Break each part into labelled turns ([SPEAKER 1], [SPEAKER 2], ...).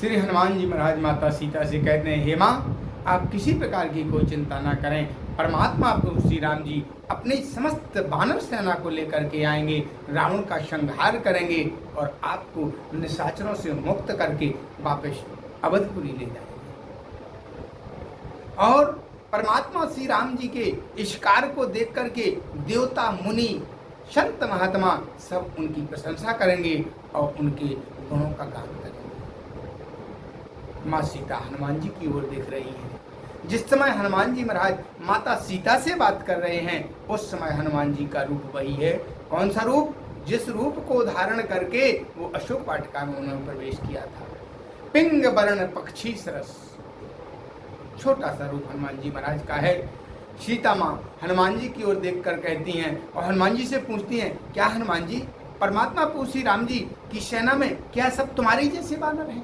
[SPEAKER 1] श्री हनुमान जी महाराज माता सीता से कहते हैं, हे माँ, आप किसी प्रकार की कोई चिंता ना करें। परमात्मा प्रभु श्री राम जी अपनी समस्त वानर सेना को लेकर के आएंगे, रावण का संहार करेंगे और आपको निशाचरों से मुक्त करके वापस अवधपुरी ले जाएंगे। और परमात्मा श्री राम जी के इस कार्य को देख करके देवता, मुनि, संत, महात्मा सब उनकी प्रशंसा करेंगे और उनके गुणों का गान करेंगे। माँ सीता हनुमान जी की ओर देख रही है। जिस समय हनुमान जी महाराज माता सीता से बात कर रहे हैं, उस समय हनुमान जी का रूप वही है। कौन सा रूप? जिस रूप को धारण करके वो अशोक वाटिका में उन्होंने प्रवेश किया था। पिंग वर्ण पक्षी सरस, छोटा सा रूप हनुमान जी महाराज का है। सीता माँ हनुमान जी की ओर देखकर कहती हैं और हनुमान जी से पूछती हैं, क्या हनुमान जी, परमात्मा प्रभु श्री राम जी की सेना में क्या सब तुम्हारी जैसे वानर हैं?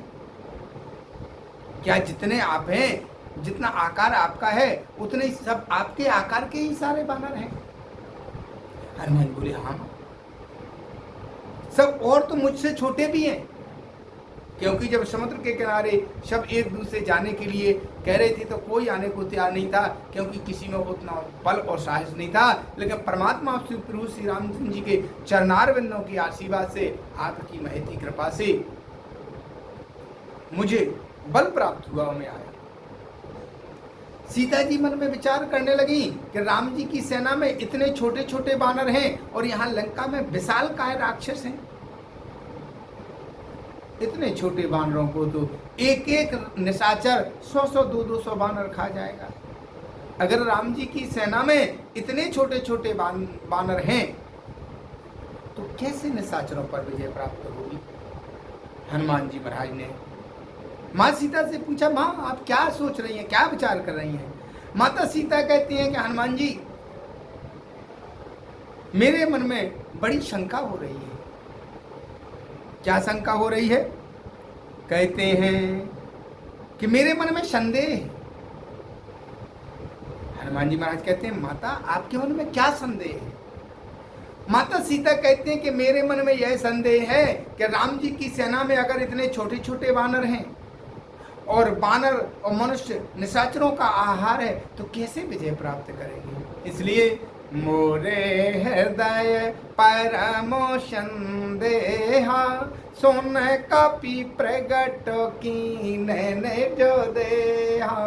[SPEAKER 1] क्या जितने आप हैं, जितना आकार आपका है, उतने सब आपके आकार के ही सारे वानर हैं? हनुमान बोले, हाँ, सब और तो मुझसे छोटे भी हैं। क्योंकि जब समुद्र के किनारे सब एक दूसरे जाने के लिए कह रहे थे तो कोई आने को तैयार नहीं था, क्योंकि किसी में उतना बल और साहस नहीं था। लेकिन परमात्मा प्रभु श्री रामचंद्र जी के चरणारविंदों की आशीर्वाद से, आपकी महती कृपा से मुझे बल प्राप्त हुआ, मैं आया। सीता जी मन में विचार करने लगी कि राम जी की सेना में इतने छोटे छोटे बानर हैं और यहाँ लंका में विशालकाय राक्षस हैं। इतने छोटे बानरों को तो एक एक निशाचर 100-100, 200-200 बानर खा जाएगा। अगर राम जी की सेना में इतने छोटे छोटे बानर हैं तो कैसे निशाचरों पर विजय प्राप्त होगी? हनुमान जी महाराज ने माँ सीता से पूछा, माँ आप क्या सोच रही हैं, क्या विचार कर रही हैं? माता सीता कहती हैं कि हनुमान जी, मेरे मन में बड़ी शंका हो रही है। क्या शंका हो रही है? कहते हैं कि मेरे मन में संदेह है। हनुमान जी महाराज कहते हैं, माता आपके मन में क्या संदेह है? माता सीता कहते हैं कि मेरे मन में यह संदेह है कि राम जी की सेना में अगर इतने छोटे छोटे वानर हैं और वानर और मनुष्य निशाचरों का आहार है तो कैसे विजय प्राप्त करेंगे। इसलिए मोरे हृदय परमो संदेहा, सोन कपि प्रगट की नैने जो देहा।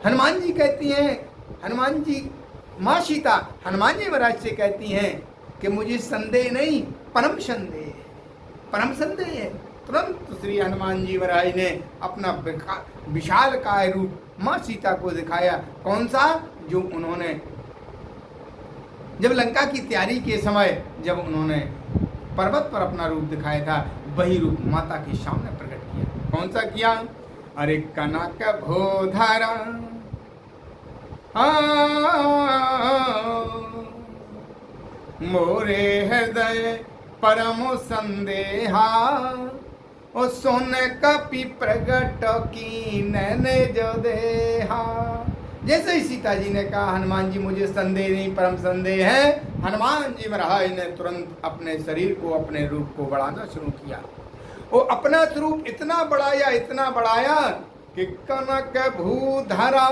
[SPEAKER 1] हनुमान जी कहती हैं, हनुमान जी, माँ सीता हनुमान जी महाराज से कहती हैं कि मुझे संदेह नहीं, परम संदेह है, परम संदेह है। तुरंत श्री हनुमान जी महाराज ने अपना विशाल काय रूप माँ सीता को दिखाया। कौन सा? जो उन्होंने जब लंका की तैयारी के समय जब उन्होंने पर्वत पर अपना रूप दिखाया था, वही रूप माता के सामने प्रकट किया। कौन सा किया? अरे कनक भोधरा मोरे हृदय परम संदेहा, ओ सोन कपि प्रगट की नैने जो देहा। जैसे ही सीता जी ने कहा, हनुमान जी मुझे संदेह नहीं, परम संदेह है, हनुमान जी महाराज ने तुरंत अपने शरीर को, अपने रूप को बढ़ाना शुरू किया। वो अपना स्वरूप इतना बढ़ाया कि कनक भूधरा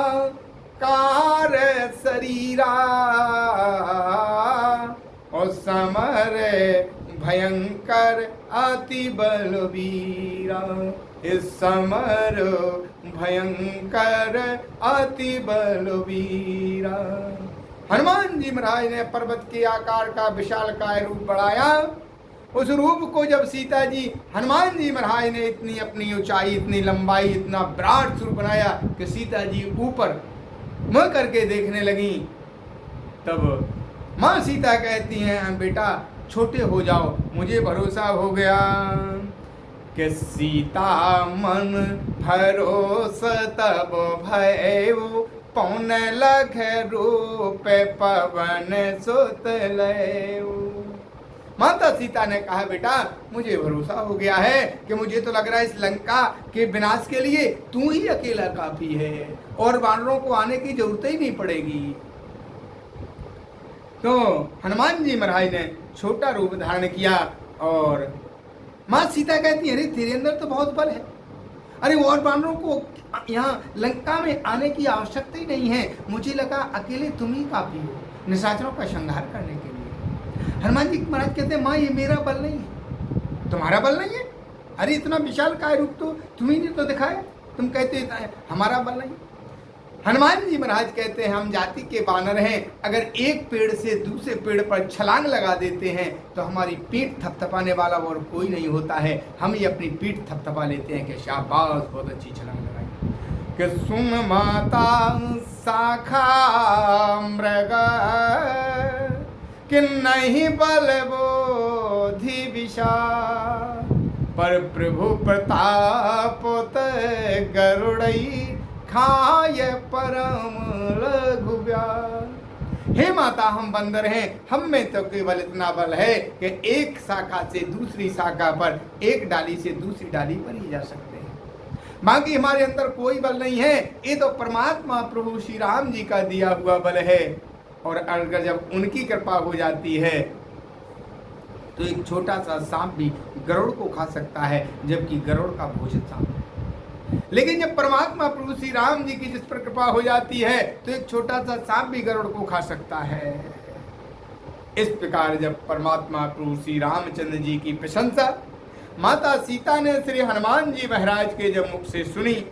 [SPEAKER 1] कार शरीरा, और समर भयंकर अति बलवीरा। इस समर भयंकर अति बलवीरा। हनुमान जी महाराज ने पर्वत के आकार का विशालकाय रूप बढ़ाया। उस रूप को जब सीता जी, हनुमान जी महाराज ने इतनी अपनी ऊंचाई, इतनी लंबाई, इतना विराट स्वरूप बनाया कि सीता जी ऊपर मुँह करके देखने लगी। तब माँ सीता कहती हैं, बेटा छोटे हो जाओ, मुझे भरोसा हो गया कि सीता मन भरोस तब भयउ, पौन लख रूप पवन सुत लयउ। माता सीता ने कहा, बेटा मुझे भरोसा हो गया है कि मुझे तो लग रहा है इस लंका के विनाश के लिए तू ही अकेला काफी है और वानरों को आने की जरूरत ही नहीं पड़ेगी। तो हनुमान जी महाराज ने छोटा रूप धारण किया और माँ सीता कहती है अरे तेरे अंदर तो बहुत बल है, अरे और वानरों को यहाँ लंका में आने की आवश्यकता ही नहीं है, मुझे लगा अकेले तुम ही काफी हो निशाचरों का संहार करने के लिए। हनुमान जी महाराज कहते हैं माँ ये मेरा बल नहीं है, तुम्हारा बल नहीं है, अरे इतना विशाल काय रूप तो तुम्ही ने तो दिखाया, तुम कहते हमारा बल नहीं। हनुमान जी महाराज कहते हैं हम जाति के बानर हैं, अगर एक पेड़ से दूसरे पेड़ पर छलांग लगा देते हैं तो हमारी पीठ थपथपाने वाला और कोई नहीं होता है, हम ही अपनी पीठ थपथपा लेते हैं कि शाबाश बहुत अच्छी छलांग लगाई। कि सुन माता शाखा मृग कि नहीं बल बोधि विशाल, पर प्रभु प्रताप गरुड़ई खाय परम लघुब्याल। हे माता हम बंदर हैं, हम में तो केवल इतना बल है कि एक शाखा से दूसरी शाखा पर, एक डाली से दूसरी डाली पर ही जा सकते हैं, बाकी हमारे अंदर कोई बल नहीं है। ये तो परमात्मा प्रभु श्री राम जी का दिया हुआ बल है। और अगर जब उनकी कृपा हो जाती है तो एक छोटा सा सांप भी गरुड़ को खा सकता है, जबकि गरुड़ का भोजन सांप है। लेकिन जब परमात्मा प्रभु श्री राम जी की जिस पर कृपा हो जाती है तो एक छोटा सा सांप भी गरुड़ को खा सकता है। इस प्रकार जब परमात्मा प्रभु श्री रामचंद्र जी की प्रशंसा माता सीता ने श्री हनुमान जी महाराज के जब मुख से सुनी,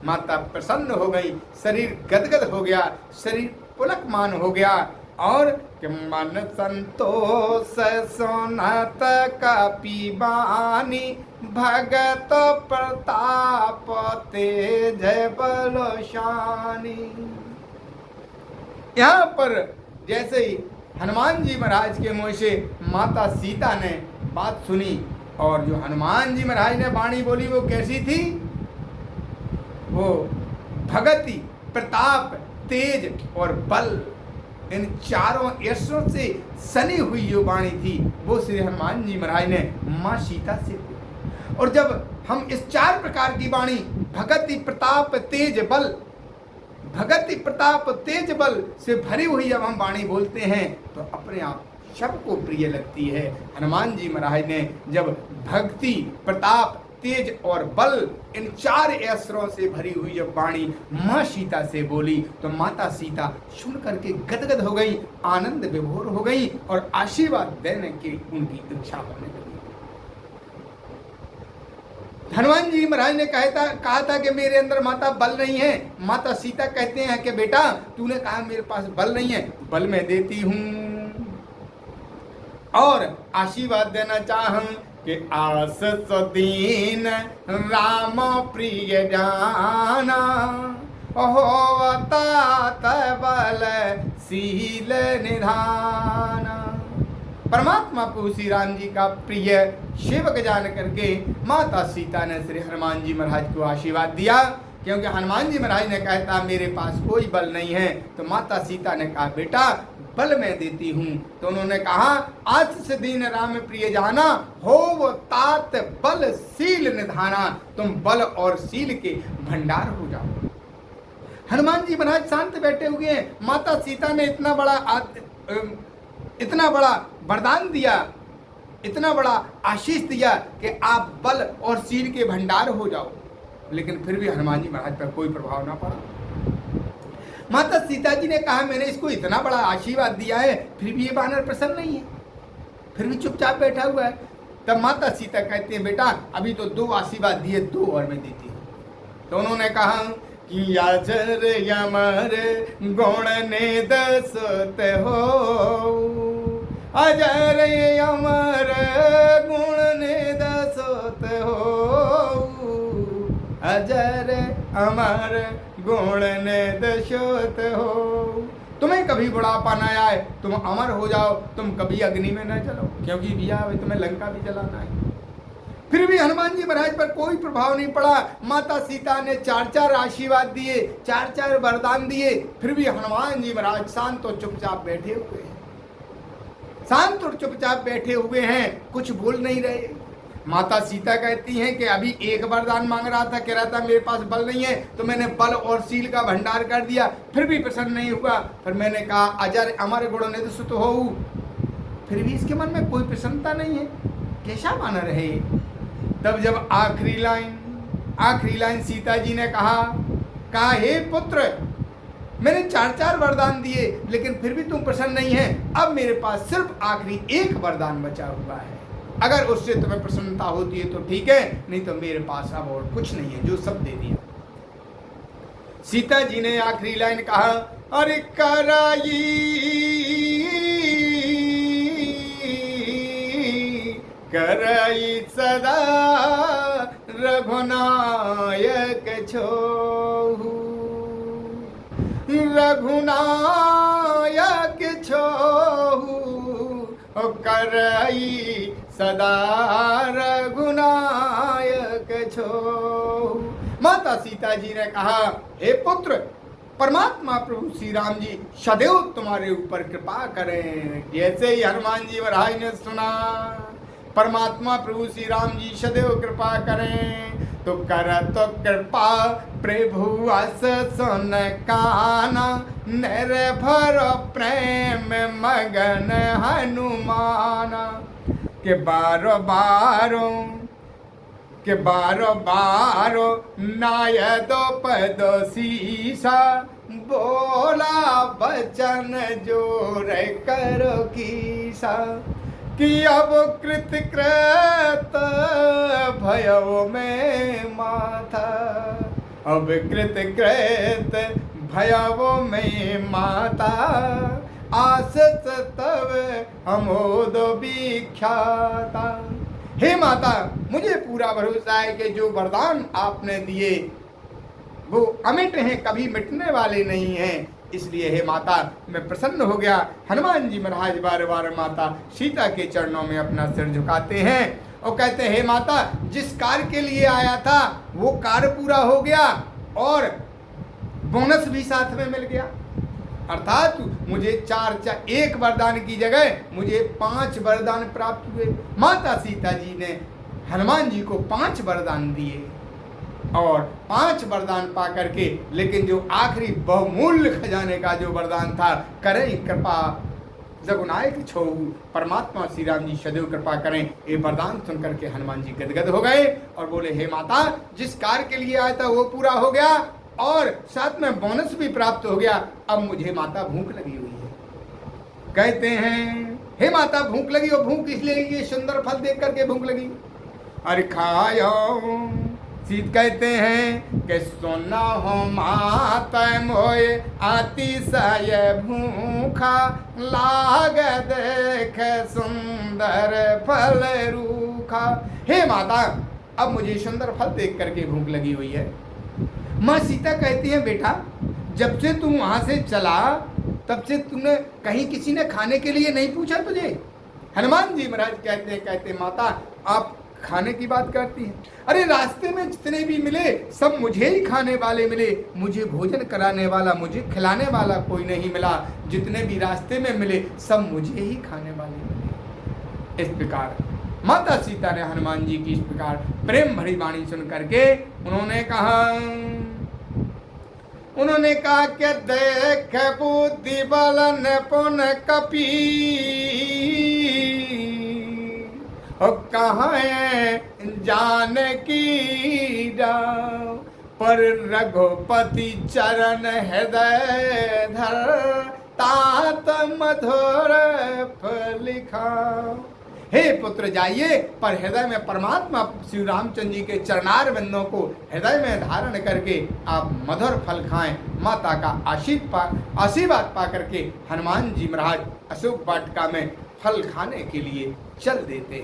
[SPEAKER 1] माता प्रसन्न हो गई, शरीर गदगद हो गया, शरीर पुलकमान हो गया और कि मन संतोष सोनत कपि बानी, भगत प्रताप तेज बलशानी। यहाँ पर जैसे ही हनुमान जी महाराज के मुँह से माता सीता ने बात सुनी और जो हनुमान जी महाराज ने वाणी बोली वो कैसी थी, वो भगति प्रताप तेज और बल इन चारों यशों से सनी हुई जो वाणी थी वो श्री हनुमान जी महाराज ने माँ सीता से बोली। और जब हम इस चार प्रकार की वाणी भगति प्रताप तेज बल, भगति प्रताप तेज बल से भरी हुई जब हम वाणी बोलते हैं तो अपने आप सबको प्रिय लगती है। हनुमान जी महाराज ने जब भक्ति प्रताप तेज और बल इन चार अस्त्रों से भरी हुई जब वाणी माँ सीता से बोली तो माता सीता सुन करके गदगद हो गई, आनंद विभोर हो गई और आशीर्वाद देने की उनकी इच्छा होने लगी। हनुमान जी महाराज ने कहा था कि मेरे अंदर माता बल नहीं है। माता सीता कहते हैं कि बेटा तूने कहा मेरे पास बल नहीं है, बल मैं देती हूँ और आशीर्वाद देना चाहूं कि आस सदीन राम प्रिय जाना, होवता बल शील निधाना। परमात्मा प्रभु श्री राम जी का प्रिय सेवक जान करके माता सीता ने श्री हनुमान जी महाराज को आशीर्वाद दिया, क्योंकि हनुमान जी महाराज ने कहा था मेरे पास कोई बल नहीं है। तो माता सीता ने कहा बेटा बल मैं देती हूँ। तो उन्होंने कहा आज से दीन राम प्रिय जाना, हो वो तात बल शील निधाना, तुम बल और शील के भंडार हो जाओ। हनुमान जी महाराज शांत बैठे हुए हैं। माता सीता ने इतना बड़ा वरदान दिया, इतना बड़ा आशीष दिया कि आप बल और शील के भंडार हो जाओ, लेकिन फिर भी हनुमान जी महाराज पर कोई प्रभाव ना पड़ा। माता सीता जी ने कहा मैंने इसको इतना बड़ा आशीर्वाद दिया है फिर भी ये बानर प्रसन्न नहीं है, फिर भी चुपचाप बैठा हुआ है। तब माता सीता कहती है बेटा अभी तो 2 आशीर्वाद दिए, 2 और मैं देती हूँ। तो उन्होंने कहा कि अजर यमर गुण ने दसत हो, अजर अमर गुण ने दसत हो, अजर अमर गुण ने दशोत हो। तुम्हें कभी बुढ़ापा न आए, तुम अमर हो जाओ, तुम कभी अग्नि में न जलो, क्योंकि भैया तुम्हें लंका भी जलाना है। फिर भी हनुमान जी महाराज पर कोई प्रभाव नहीं पड़ा। माता सीता ने 4 आशीर्वाद दिए, 4 वरदान दिए, फिर भी हनुमान जी महाराज शांत और चुपचाप बैठे हुए हैं, शांत और चुपचाप बैठे हुए हैं, कुछ बोल नहीं रहे। माता सीता कहती हैं कि अभी एक वरदान मांग रहा था, कह रहा था मेरे पास बल नहीं है, तो मैंने बल और शील का भंडार कर दिया, फिर भी प्रसन्न नहीं हुआ। फिर मैंने कहा अजर अमर गुण निधसुत हो, फिर भी इसके मन में कोई प्रसन्नता नहीं है। कैसा बानर है? तब जब आखिरी लाइन सीता जी ने कहा हे पुत्र, मैंने 4 वरदान दिए लेकिन फिर भी तुम प्रसन्न नहीं है। अब मेरे पास सिर्फ आखिरी एक वरदान बचा हुआ है, अगर उससे तुम्हें प्रसन्नता होती है तो ठीक है, नहीं तो मेरे पास अब और कुछ नहीं है, जो सब दे दिया। सीता जी ने आखिरी लाइन कहा, अरे कराई सदा रघुनायक छोहु, रघुनायक छोहु, कराई सदा रघुनायक छोहु। माता सीता जी ने कहा, हे पुत्र, परमात्मा प्रभु श्री राम जी सदैव तुम्हारे ऊपर कृपा करें। जैसे ही हनुमान जी महाराज ने सुना परमात्मा प्रभु श्री राम जी सदैव कृपा करें, तो कर तो कृपा प्रभु अस सुन काना, निर्भर प्रेम मगन हनुमाना। के बारो बारो नायदो पदो सीसा, बोला बचन जोर करो कीसा। कि अब कृत भयो में माथा, अब कृत भयो में माता, आसत तब हमोदो विख्याता। हे माता, मुझे पूरा भरोसा है कि जो वरदान आपने दिए वो अमिट हैं, कभी मिटने वाले नहीं हैं, इसलिए हे माता मैं प्रसन्न हो गया। हनुमान जी महाराज बार बार माता सीता के चरणों में अपना सिर झुकाते हैं और कहते हैं, हे माता, जिस कार्य के लिए आया था वो कार्य पूरा हो गया और बोनस भी साथ में मिल गया। अर्थात मुझे 1 वरदान की जगह मुझे 5 वरदान प्राप्त हुए। माता सीता जी ने हनुमान जी को 5 वरदान दिए और 5 वरदान पा करके, लेकिन जो आखिरी बहुमूल्य खजाने का जो वरदान था, करें कृपा रघुनायक छोहु, परमात्मा श्री राम जी सदैव कृपा करें, ये वरदान सुन करके हनुमान जी गदगद हो गए और बोले, हे माता, जिस कार्य के लिए आया था वो पूरा हो गया और साथ में बोनस भी प्राप्त हो गया। अब मुझे माता भूख लगी हुई है। कहते हैं, हे माता भूख लगी, और भूख इसलिए ये सुंदर फल देख करके भूख लगी। अरे खायो, सीत कहते हैं कि सोना हो माता मोए अतिशय भूखा, लाग देख सुंदर फल रूखा। हे माता, अब मुझे सुंदर फल देख करके भूख लगी हुई है। माँ सीता कहती है, बेटा, जब से तू वहां से चला तब से तूने कहीं किसी ने खाने के लिए नहीं पूछा तुझे? हनुमान जी महाराज कहते माता, आप खाने की बात करती हैं। अरे रास्ते में जितने भी मिले सब मुझे ही खाने वाले मिले, मुझे भोजन कराने वाला, मुझे खिलाने वाला कोई नहीं मिला। जितने भी रास्ते में मिले सब मुझे ही खाने वाले मिले। इस प्रकार माता सीता ने हनुमान जी की इस प्रकार प्रेम भरी वाणी सुन करके उन्होंने कहा कि देख बुद्धि बलन पुन कपी, कहाँ जानकी राव, पर रघुपति चरण हृदय धर, तात मधुर लिखा। हे पुत्र, जाइए, पर हृदय में परमात्मा श्री रामचंद्र जी के चरणार बिंदों को हृदय में धारण करके आप मधुर फल खाएं। माता का आशीर्वाद पा करके हनुमान जी महाराज अशोक वाटिका में फल खाने के लिए चल देते हैं।